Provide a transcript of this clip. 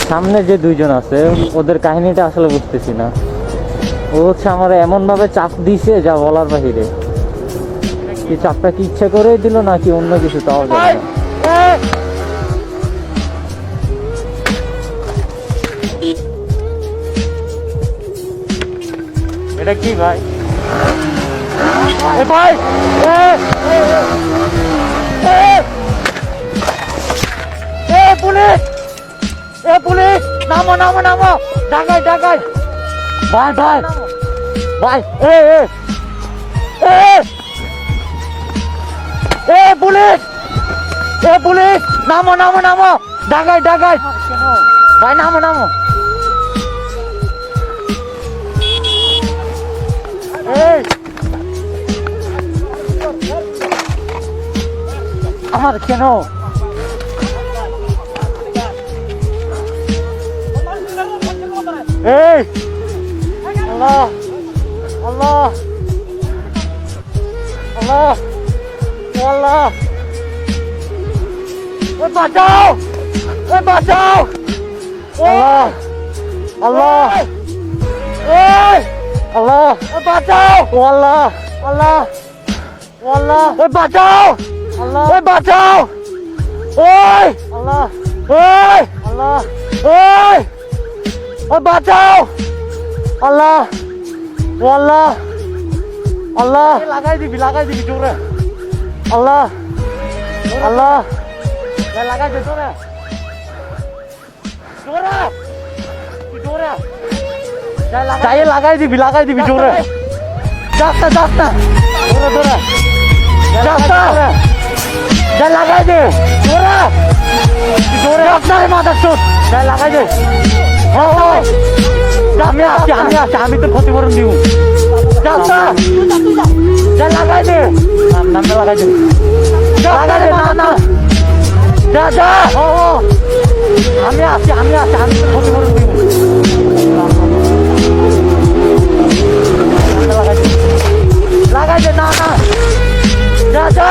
সামনে যে দুইজন আছে ওদের কাহিনীটা আসলে বুঝতেছি না। ও হচ্ছে আমার এমন ভাবে চাপ দিছে যা বলার বাহিরে। কি চাপটা কি ইচ্ছা করে দিল নাকি অন্য কিছু তাও জানি না। এটা কি ভাই? ভাই পুলিশ, পুলিশ নামো নামো নামো, ডাকাই ডাকাই ভাই ভাই ভাই, পুলিশ, পুলিশ নামো নামো নামো, ডাকাই ডাকাই ভাই, নামো নামো। আমার কেন আল্লাহ আল্লাহ আল্লাহ আল্লাহ, বাঁচাও বাঁচাও, আল্লাহ আল্লাহ আল্লাহ বাঁচাও, আল্লাহ আল্লাহ আল্লাহ বাঁচাও, আল্লাহ বাঁচাও, ওই আল্লাহ, ওই আল্লাহ, ওই বাঁচাও, আল্লাহ আল্লাহ আল্লাহ, লাগাই দিবি জোরে, আল্লাহ আল্লাহ লাগাই দে জোরে জোরে জোরে, যাই লাগাই দিবি জোরে, যাস না জোরে জোরে, যাস না যা লাগাই দে জোরে জোরে, আপনার মাথা চোট, যাই লাগাই দে। আমি আছি, আমি তোর ক্ষতিপূরণ দিব, যা লাগাই দে, নামটা লাগাই দে, লাগাই দে, না না যা যা, আমি আছি, আমি তোর ক্ষতিপূরণ দিব, লাগাই দে, না না যা যা।